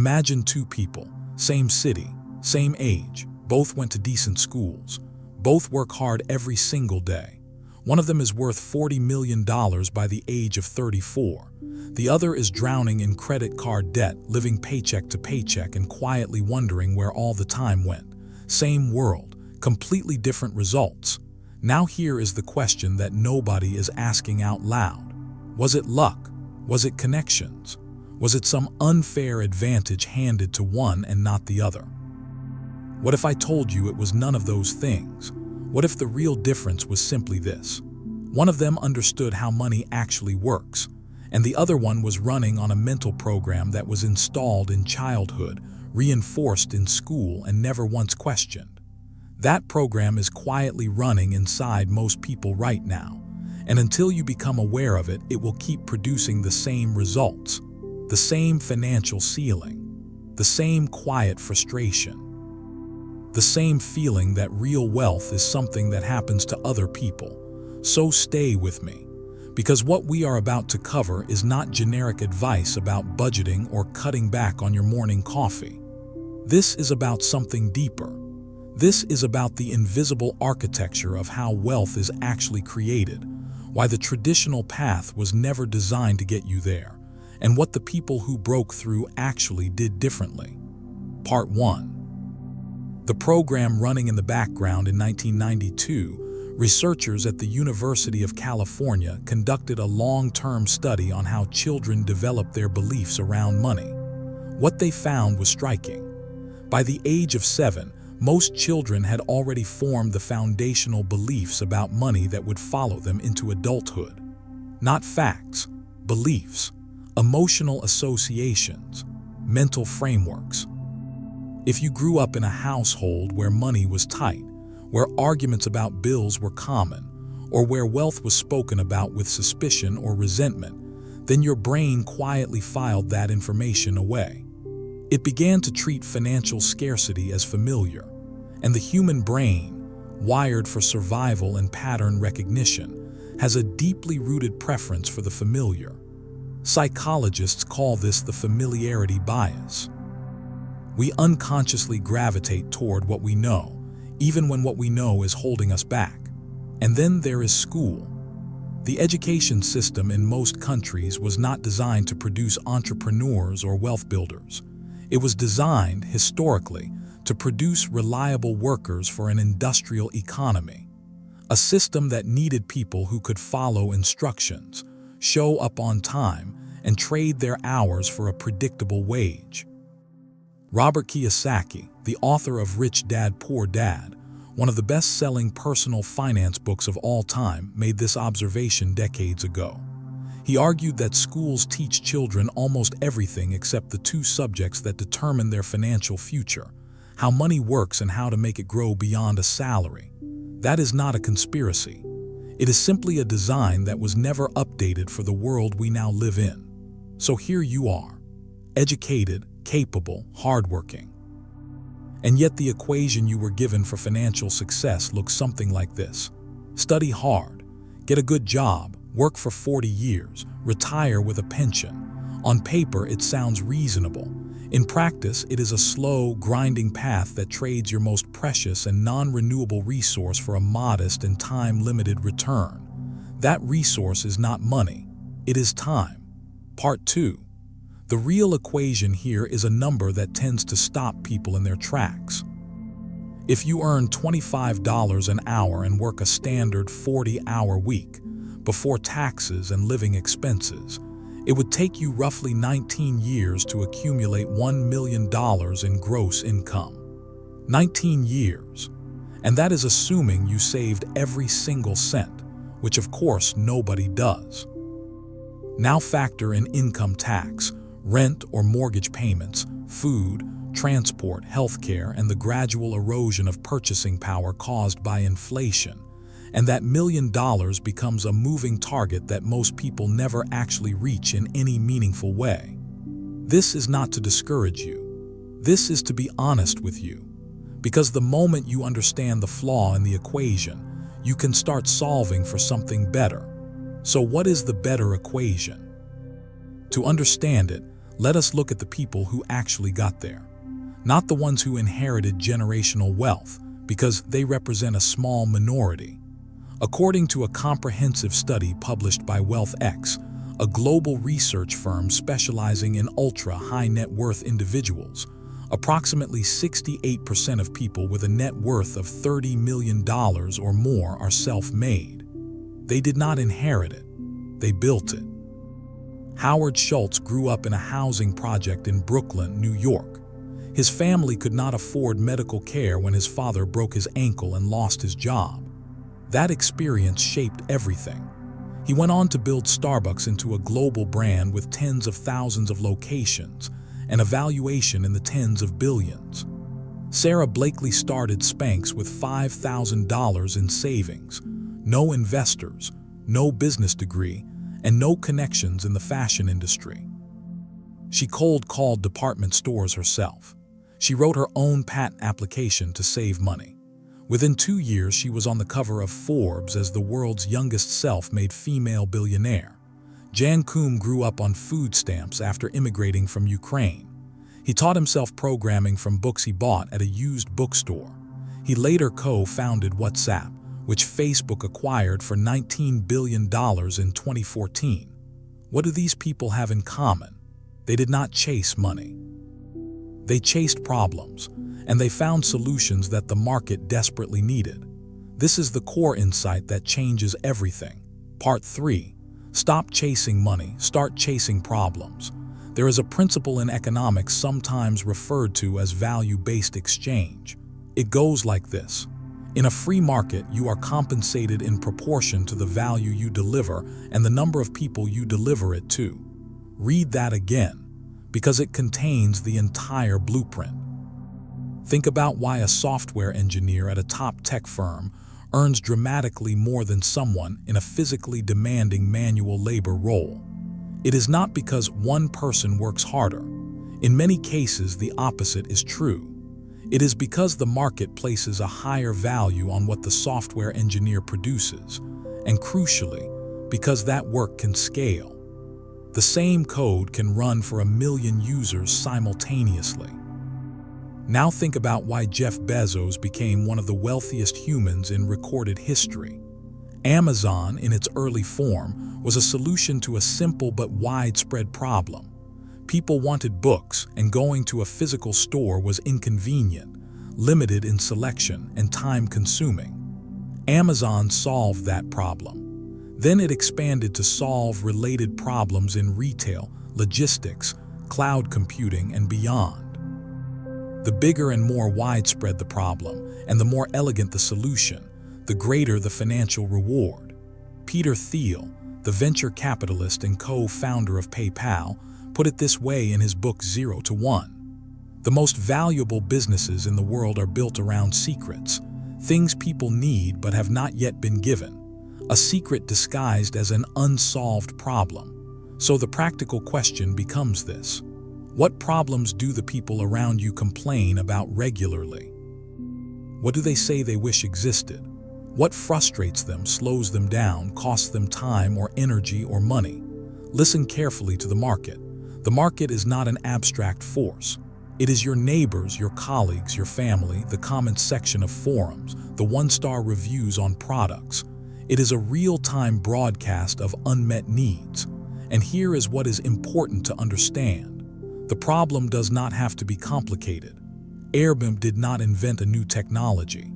Imagine two people, same city, same age, both went to decent schools, both work hard every single day. One of them is worth $40 million by the age of 34. The other is drowning in credit card debt, living paycheck to paycheck and quietly wondering where all the time went. Same world, completely different results. Now here is the question that nobody is asking out loud. Was it luck? Was it connections? Was it some unfair advantage handed to one and not the other? What if I told you it was none of those things? What if the real difference was simply this? One of them understood how money actually works, and the other one was running on a mental program that was installed in childhood, reinforced in school, and never once questioned. That program is quietly running inside most people right now, and until you become aware of it, it will keep producing the same results, the same financial ceiling, the same quiet frustration, the same feeling that real wealth is something that happens to other people. So stay with me, because what we are about to cover is not generic advice about budgeting or cutting back on your morning coffee. This is about something deeper. This is about the invisible architecture of how wealth is actually created, why the traditional path was never designed to get you there, and what the people who broke through actually did differently. Part 1. The program running in the background in 1992, researchers at the University of California conducted a long-term study on how children develop their beliefs around money. What they found was striking. By the age of 7, most children had already formed the foundational beliefs about money that would follow them into adulthood. Not facts, beliefs, emotional associations, mental frameworks. If you grew up in a household where money was tight, where arguments about bills were common, or where wealth was spoken about with suspicion or resentment, then your brain quietly filed that information away. It began to treat financial scarcity as familiar, and the human brain, wired for survival and pattern recognition, has a deeply rooted preference for the familiar. Psychologists call this the familiarity bias. We unconsciously gravitate toward what we know, even when what we know is holding us back. And then there is school. The education system in most countries was not designed to produce entrepreneurs or wealth builders. It was designed, historically, to produce reliable workers for an industrial economy, a system that needed people who could follow instructions, show up on time, and trade their hours for a predictable wage. Robert Kiyosaki, the author of Rich Dad, Poor Dad, one of the best-selling personal finance books of all time, made this observation decades ago. He argued that schools teach children almost everything except the two subjects that determine their financial future: how money works and how to make it grow beyond a salary. That is not a conspiracy. It is simply a design that was never updated for the world we now live in. So here you are, educated, capable, hardworking. And yet the equation you were given for financial success looks something like this. Study hard, get a good job, work for 40 years, retire with a pension. On paper, it sounds reasonable. In practice, it is a slow, grinding path that trades your most precious and non-renewable resource for a modest and time-limited return. That resource is not money, it is time. Part 2. The real equation here is a number that tends to stop people in their tracks. If you earn $25 an hour and work a standard 40-hour week, before taxes and living expenses, it would take you roughly 19 years to accumulate $1 million in gross income. 19 years. And that is assuming you saved every single cent, which of course nobody does. Now factor in income tax, rent or mortgage payments, food, transport, healthcare, and the gradual erosion of purchasing power caused by inflation. And that $1 million becomes a moving target that most people never actually reach in any meaningful way. This is not to discourage you. This is to be honest with you. Because the moment you understand the flaw in the equation, you can start solving for something better. So what is the better equation? To understand it, Let us look at the people who actually got there. Not the ones who inherited generational wealth, because they represent a small minority. According to a comprehensive study published by WealthX, a global research firm specializing in ultra-high net worth individuals, approximately 68% of people with a net worth of $30 million or more are self-made. They did not inherit it, they built it. Howard Schultz grew up in a housing project in Brooklyn, New York. His family could not afford medical care when his father broke his ankle and lost his job. That experience shaped everything. He went on to build Starbucks into a global brand with tens of thousands of locations and a valuation in the tens of billions. Sara Blakely started Spanx with $5,000 in savings, no investors, no business degree, and no connections in the fashion industry. She cold-called department stores herself. She wrote her own patent application to save money. Within 2 years, she was on the cover of Forbes as the world's youngest self-made female billionaire. Jan Koum grew up on food stamps after immigrating from Ukraine. He taught himself programming from books he bought at a used bookstore. He later co-founded WhatsApp, which Facebook acquired for $19 billion in 2014. What do these people have in common? They did not chase money. They chased problems, and they found solutions that the market desperately needed. This is the core insight that changes everything. Part 3. Stop chasing money, start chasing problems. There is a principle in economics sometimes referred to as value-based exchange. It goes like this. In a free market, you are compensated in proportion to the value you deliver and the number of people you deliver it to. Read that again, because it contains the entire blueprint. Think about why a software engineer at a top tech firm earns dramatically more than someone in a physically demanding manual labor role. It is not because one person works harder. In many cases, the opposite is true. It is because the market places a higher value on what the software engineer produces, and crucially, because that work can scale. The same code can run for 1 million users simultaneously. Now think about why Jeff Bezos became one of the wealthiest humans in recorded history. Amazon, in its early form, was a solution to a simple but widespread problem. People wanted books, and going to a physical store was inconvenient, limited in selection, and time-consuming. Amazon solved that problem. Then it expanded to solve related problems in retail, logistics, cloud computing, and beyond. The bigger and more widespread the problem, and the more elegant the solution, the greater the financial reward. Peter Thiel, the venture capitalist and co-founder of PayPal, put it this way in his book 0 to 1. The most valuable businesses in the world are built around secrets, things people need but have not yet been given, a secret disguised as an unsolved problem. So the practical question becomes this: what problems do the people around you complain about regularly? What do they say they wish existed? What frustrates them, slows them down, costs them time or energy or money? Listen carefully to the market. The market is not an abstract force. It is your neighbors, your colleagues, your family, the comments section of forums, the one-star reviews on products. It is a real-time broadcast of unmet needs. And here is what is important to understand. The problem does not have to be complicated. Airbnb did not invent a new technology.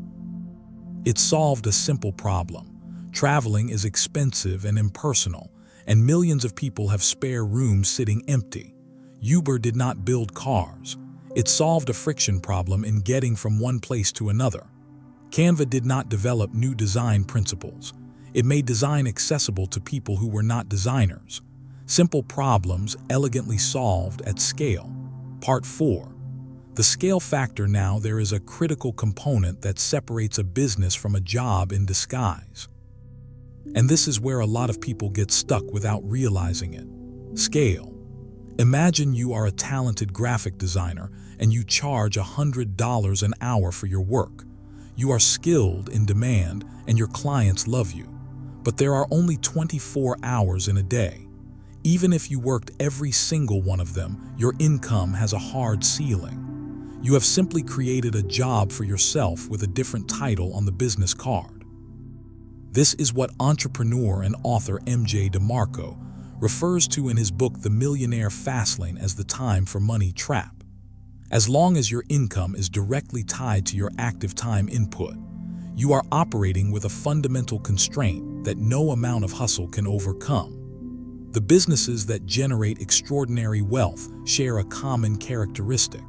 It solved a simple problem. Traveling is expensive and impersonal, and millions of people have spare rooms sitting empty. Uber did not build cars. It solved a friction problem in getting from one place to another. Canva did not develop new design principles. It made design accessible to people who were not designers. Simple problems elegantly solved at scale. Part 4. The scale factor. Now there is a critical component that separates a business from a job in disguise. And this is where a lot of people get stuck without realizing it. Scale. Imagine you are a talented graphic designer and you charge $100 an hour for your work. You are skilled, in demand, and your clients love you. But there are only 24 hours in a day. Even if you worked every single one of them, your income has a hard ceiling. You have simply created a job for yourself with a different title on the business card. This is what entrepreneur and author M.J. DeMarco refers to in his book The Millionaire Fastlane as the time for money trap. As long as your income is directly tied to your active time input, you are operating with a fundamental constraint that no amount of hustle can overcome. The businesses that generate extraordinary wealth share a common characteristic.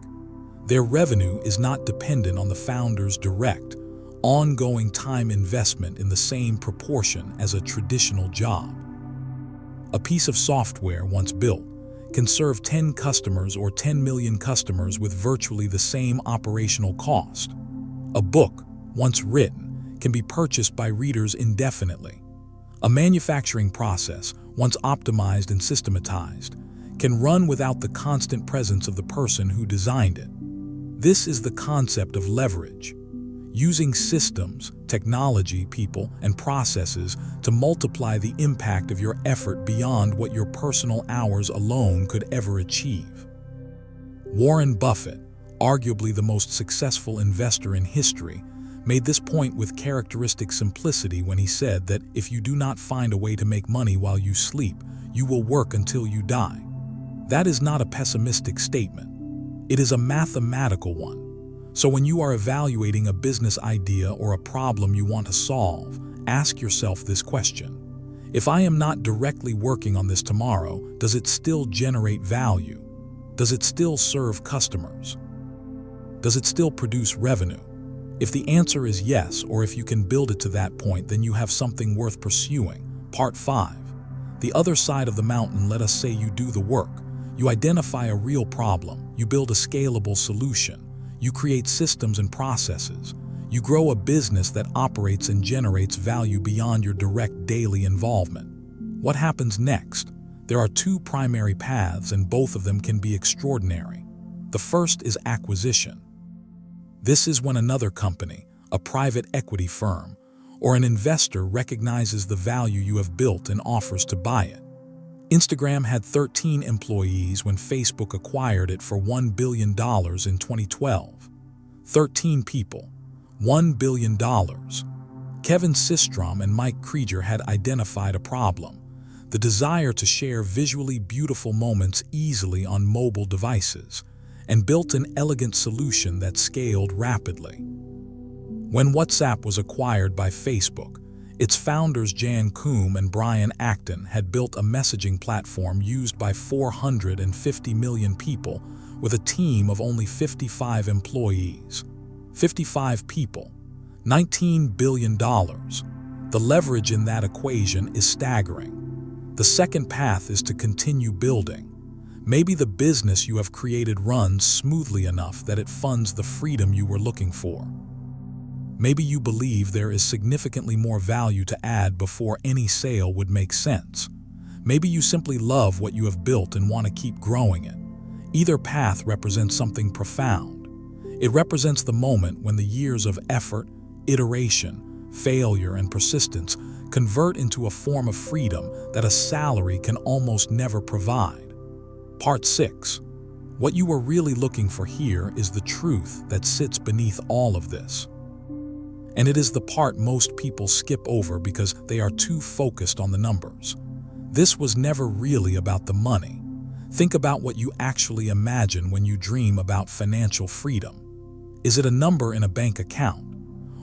Their revenue is not dependent on the founder's direct, ongoing time investment in the same proportion as a traditional job. A piece of software once built can serve 10 customers or 10 million customers with virtually the same operational cost. A book, once written, can be purchased by readers indefinitely. A manufacturing process, once optimized and systematized, can run without the constant presence of the person who designed it. This is the concept of leverage. Using systems, technology, people, and processes to multiply the impact of your effort beyond what your personal hours alone could ever achieve. Warren Buffett, arguably the most successful investor in history, made this point with characteristic simplicity when he said that if you do not find a way to make money while you sleep, you will work until you die. That is not a pessimistic statement. It is a mathematical one. So when you are evaluating a business idea or a problem you want to solve, ask yourself this question. If I am not directly working on this tomorrow, does it still generate value? Does it still serve customers? Does it still produce revenue? If the answer is yes, or if you can build it to that point, then you have something worth pursuing. Part 5. The other side of the mountain. Let us say you do the work. You identify a real problem. You build a scalable solution. You create systems and processes. You grow a business that operates and generates value beyond your direct daily involvement. What happens next? There are two primary paths, and both of them can be extraordinary. The first is acquisition. This is when another company, a private equity firm, or an investor recognizes the value you have built and offers to buy it. Instagram had 13 employees when Facebook acquired it for $1 billion in 2012. 13 people, $1 billion. Kevin Systrom and Mike Krieger had identified a problem: the desire to share visually beautiful moments easily on mobile devices, and built an elegant solution that scaled rapidly. When WhatsApp was acquired by Facebook, its founders Jan Koum and Brian Acton had built a messaging platform used by 450 million people with a team of only 55 employees. 55 people, $19 billion. The leverage in that equation is staggering. The second path is to continue building. Maybe the business you have created runs smoothly enough that it funds the freedom you were looking for. Maybe you believe there is significantly more value to add before any sale would make sense. Maybe you simply love what you have built and want to keep growing it. Either path represents something profound. It represents the moment when the years of effort, iteration, failure, and persistence convert into a form of freedom that a salary can almost never provide. Part 6. What you are really looking for here is the truth that sits beneath all of this. And it is the part most people skip over because they are too focused on the numbers. This was never really about the money. Think about what you actually imagine when you dream about financial freedom. Is it a number in a bank account?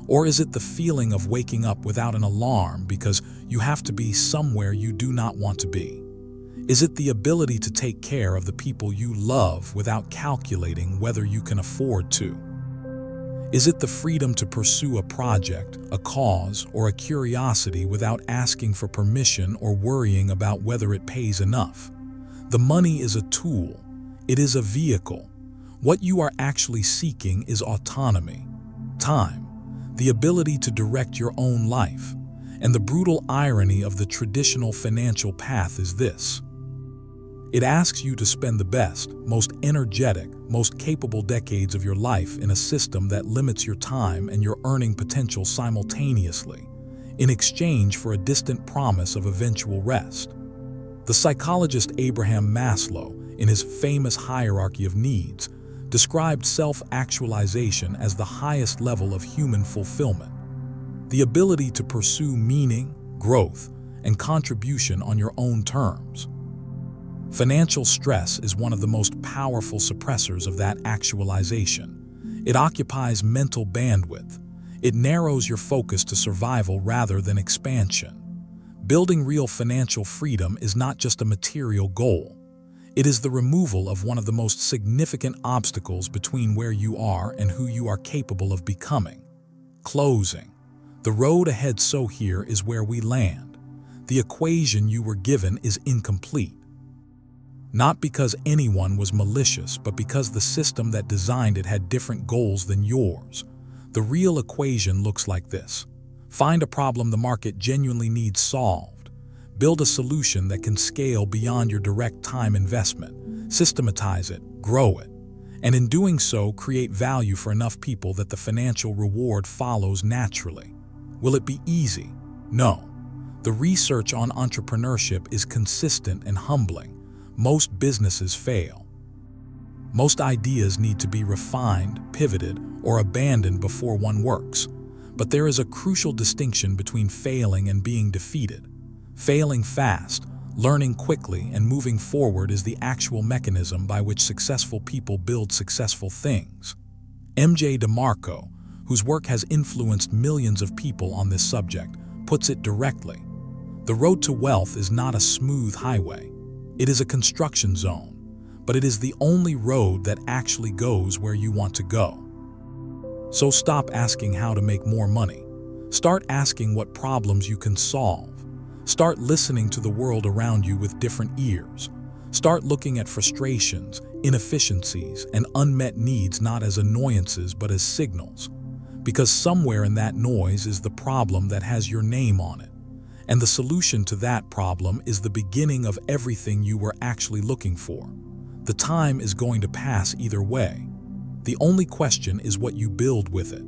Or is it the feeling of waking up without an alarm because you have to be somewhere you do not want to be? Is it the ability to take care of the people you love without calculating whether you can afford to? Is it the freedom to pursue a project, a cause, or a curiosity without asking for permission or worrying about whether it pays enough? The money is a tool. It is a vehicle. What you are actually seeking is autonomy, time, the ability to direct your own life. And the brutal irony of the traditional financial path is this: it asks you to spend the best, most energetic, most capable decades of your life in a system that limits your time and your earning potential simultaneously, in exchange for a distant promise of eventual rest. The psychologist Abraham Maslow, in his famous hierarchy of needs, described self-actualization as the highest level of human fulfillment. The ability to pursue meaning, growth, and contribution on your own terms. Financial stress is one of the most powerful suppressors of that actualization. It occupies mental bandwidth. It narrows your focus to survival rather than expansion. Building real financial freedom is not just a material goal. It is the removal of one of the most significant obstacles between where you are and who you are capable of becoming. Closing. The road ahead so here is where we land. The equation you were given is incomplete. Not because anyone was malicious, but because the system that designed it had different goals than yours. The real equation looks like this. Find a problem the market genuinely needs solved. Build a solution that can scale beyond your direct time investment. Systematize it, grow it, and in doing so, create value for enough people that the financial reward follows naturally. Will it be easy? No. The research on entrepreneurship is consistent and humbling. Most businesses fail. Most ideas need to be refined, pivoted, or abandoned before one works. But there is a crucial distinction between failing and being defeated. Failing fast, learning quickly, and moving forward is the actual mechanism by which successful people build successful things. M.J. DeMarco, whose work has influenced millions of people on this subject, puts it directly. The road to wealth is not a smooth highway. It is a construction zone, but it is the only road that actually goes where you want to go. So stop asking how to make more money. Start asking what problems you can solve. Start listening to the world around you with different ears. Start looking at frustrations, inefficiencies, and unmet needs not as annoyances but as signals. Because somewhere in that noise is the problem that has your name on it. And the solution to that problem is the beginning of everything you were actually looking for. The time is going to pass either way. The only question is what you build with it.